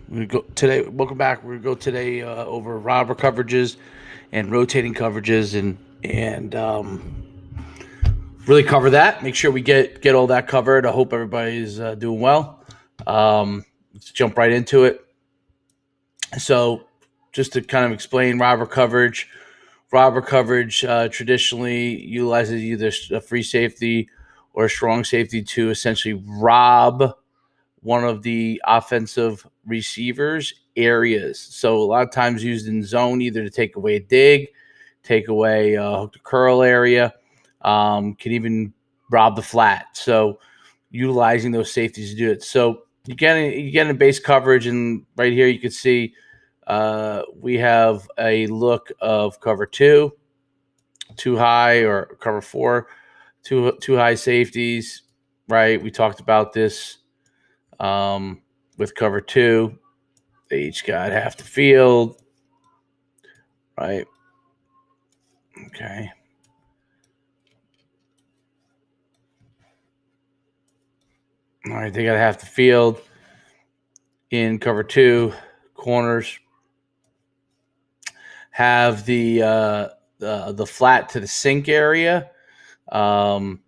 We go today. Welcome back. We're gonna go today over robber coverages and rotating coverages, and really cover that. Make sure we get all that covered. I hope everybody's doing well. Let's jump right into it. So, just to kind of explain robber coverage traditionally utilizes either a free safety or a strong safety to essentially rob one of the offensive receivers areas. So a lot of times used in zone, either to take away a dig, take away a hook to curl area, can even rob the flat. So utilizing those safeties to do it. So you get a base coverage, and right here you can see we have a look of cover two, too high, or cover four, too high safeties. Right, we talked about this with cover two. They each got half the field, right? Okay. All right, they got half the field in cover two. Corners have the flat to the sink area. The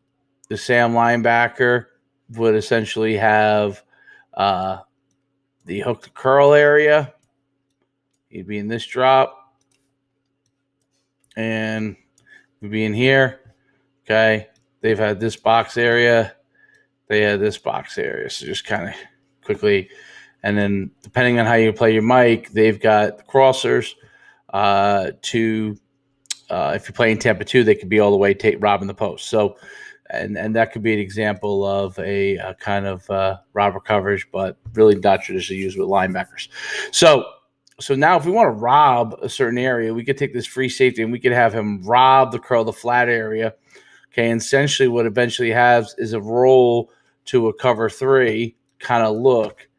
Sam linebacker would essentially have the hook to curl area. He'd be in this drop, and he'd be in here. Okay, they've had this box area. They had this box area. So just kind of quickly, and then depending on how you play your mic, they've got the crossers to if you're playing Tampa 2, they could be all the way robbing the post. So, and that could be an example of a kind of robber coverage, but really not traditionally used with linebackers. So now if we want to rob a certain area, we could take this free safety and we could have him rob the curl, the flat area. Okay, and essentially what eventually has is a roll to a cover three kind of look.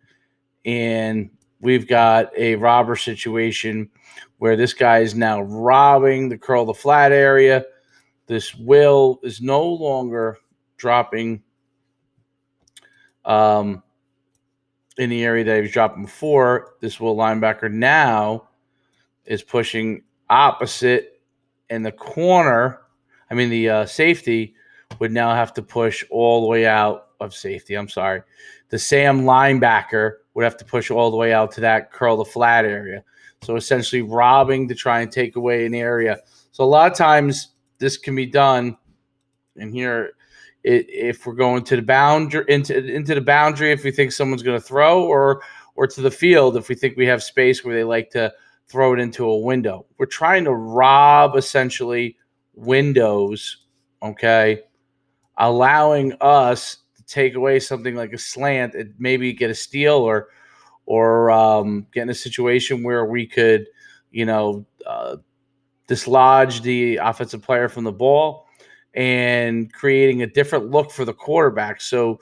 And we've got a robber situation where this guy is now robbing the curl, the flat area. This will is no longer dropping in the area that he was dropping before. This will linebacker now is pushing opposite, and the corner, the safety would now have to push all the way out of safety. I'm sorry. The Sam linebacker would have to push all the way out to that curl the flat area. So essentially robbing to try and take away an area. So a lot of times this can be done. And here, if we're going to the boundary into the boundary, if we think someone's going to throw, or to the field, if we think we have space where they like to throw it into a window, we're trying to rob essentially windows. Okay, allowing us to take away something like a slant and maybe get a steal, or get in a situation where we could, dislodge the offensive player from the ball and creating a different look for the quarterback. So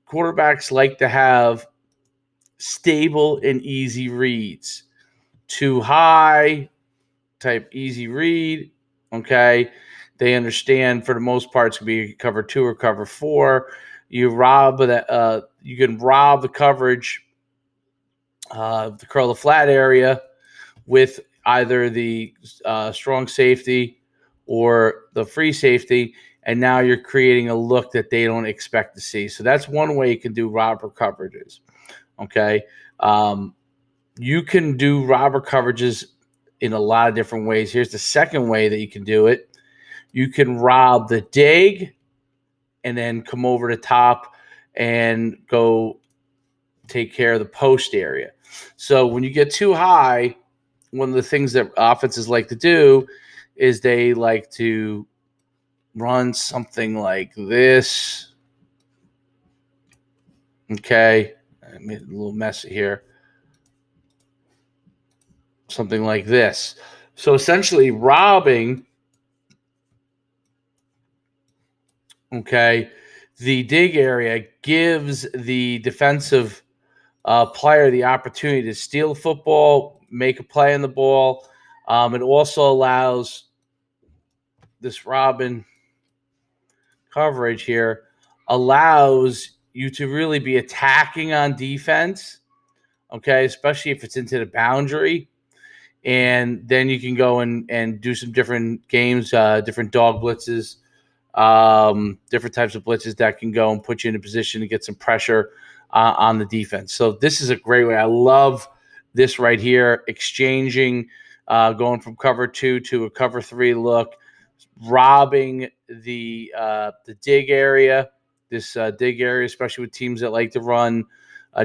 quarterbacks like to have stable and easy reads. Too high type easy read. Okay. They understand for the most part it's going to be cover two or cover four. You rob that. You can rob the coverage, the curl the flat area with either the strong safety or the free safety, and now you're creating a look that they don't expect to see. So that's one way you can do robber coverages. Okay, you can do robber coverages in a lot of different ways. Here's the second way that you can do it. You can rob the dig and then come over the top and go take care of the post area. So when you get too high, one of the things that offenses like to do is they like to run something like this. Okay, I made it a little messy here. Something like this. So essentially robbing, okay, the dig area gives the defensive player the opportunity to steal the football, make a play on the ball. It also allows this Robin coverage here allows you to really be attacking on defense. okay, especially if it's into the boundary. And then you can go and do some different games, different dog blitzes, different types of blitzes that can go and put you in a position to get some pressure on the defense. So this is a great way. I love this right here, exchanging, going from cover 2 to a cover 3 look, robbing the dig area, this dig area, especially with teams that like to run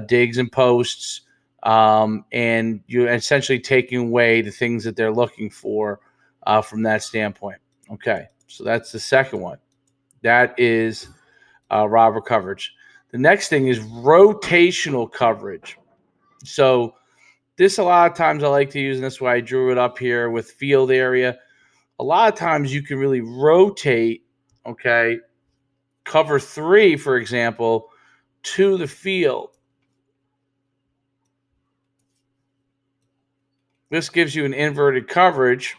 digs and posts, and you're essentially taking away the things that they're looking for from that standpoint. Okay, so that's the second one. That is robber coverage. The next thing is rotational coverage. So this, a lot of times I like to use, and that's why I drew it up here with field area. A lot of times you can really rotate, okay, cover 3, for example, to the field. This gives you an inverted coverage,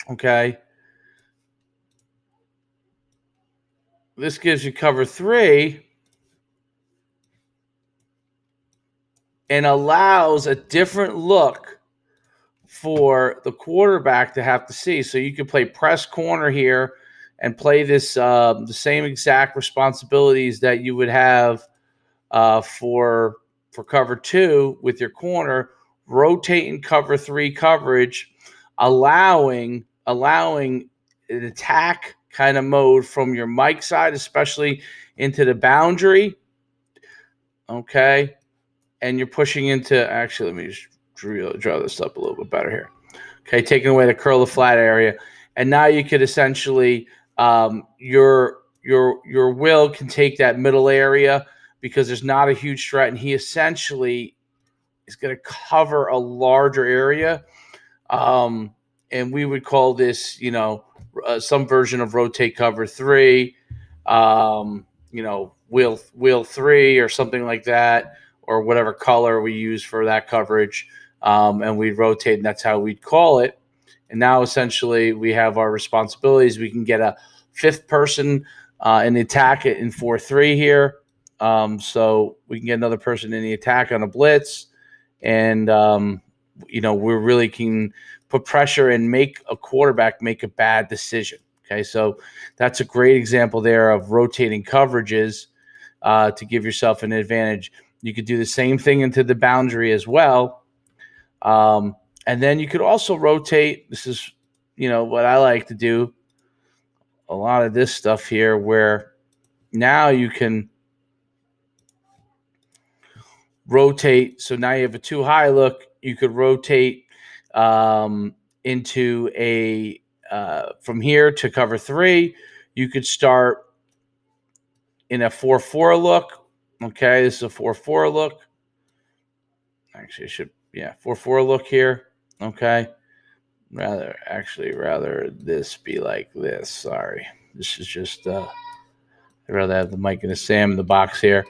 okay. This gives you cover 3 and allows a different look for the quarterback to have to see. So you can play press corner here and play this the same exact responsibilities that you would have for cover 2 with your corner, rotating cover 3 coverage, allowing an attack kind of mode from your mic side, especially into the boundary. Okay. And you're pushing into, actually, let me just draw this up a little bit better here. Okay, taking away the curl of flat area. And now you could essentially, your will can take that middle area because there's not a huge threat, and he essentially is going to cover a larger area. And we would call this, some version of rotate cover 3, wheel 3 or something like that, or whatever color we use for that coverage. And we'd rotate, and that's how we'd call it. And now essentially we have our responsibilities. We can get a 5th person in the attack in 4-3 here. So we can get another person in the attack on a blitz. And, we really can put pressure and make a quarterback make a bad decision. Okay, so that's a great example there of rotating coverages to give yourself an advantage. You could do the same thing into the boundary as well. And then you could also rotate. This is, what I like to do. A lot of this stuff here where now you can rotate. So now you have a too high look. You could rotate into a from here to cover 3. You could start in a 4-4 look. Okay, this is a 4-4 look. Actually, 4-4 look here. Okay, rather this be like this. Sorry, this is just I'd rather have the Mike and the Sam in the box here.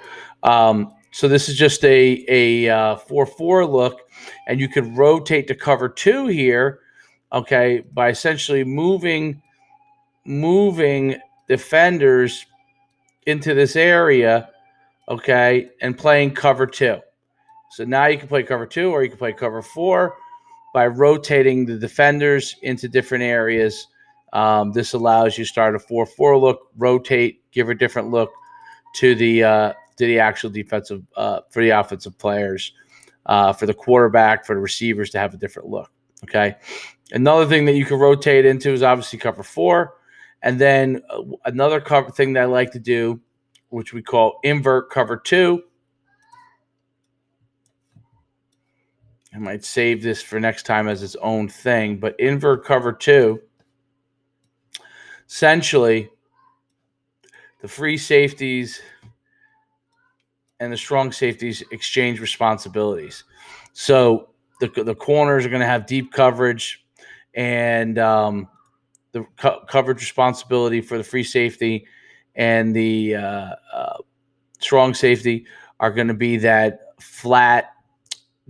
So this is just a 4-4 look, and you could rotate to cover 2 here, okay, by essentially moving defenders into this area, okay, and playing cover 2. So now you can play cover 2 or you can play cover 4 by rotating the defenders into different areas. This allows you to start a 4-4 look, rotate, give a different look to the actual defensive for the offensive players, for the quarterback, for the receivers to have a different look. Okay. Another thing that you can rotate into is obviously cover 4, and then another cover thing that I like to do, which we call invert cover 2. I might save this for next time as its own thing, but invert cover 2, essentially the free safeties and the strong safeties exchange responsibilities. So the corners are going to have deep coverage, and the coverage responsibility for the free safety and the strong safety are going to be that flat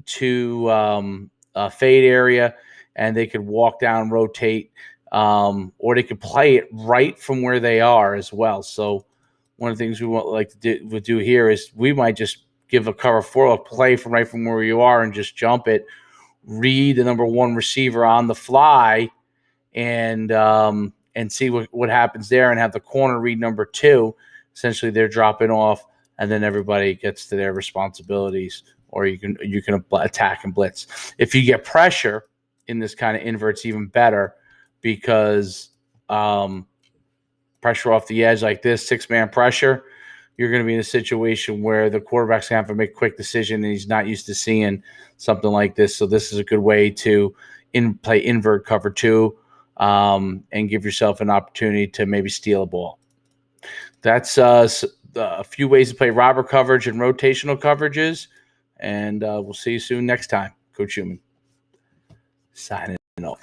to fade area, and they could walk down, rotate, or they could play it right from where they are as well. So one of the things we would do here is we might just give a cover 4, a play from right from where you are and just jump it. Read the number 1 receiver on the fly and see what happens there, and have the corner read number 2. Essentially, they're dropping off, and then everybody gets to their responsibilities, or you can attack and blitz. If you get pressure in this kind of invert, it's even better, because pressure off the edge like this, 6-man pressure, you're going to be in a situation where the quarterback's going to have to make a quick decision, and he's not used to seeing something like this. So this is a good way to play invert cover 2 and give yourself an opportunity to maybe steal a ball. That's a few ways to play robber coverage and rotational coverages, and we'll see you soon next time. Coach Schuman signing off.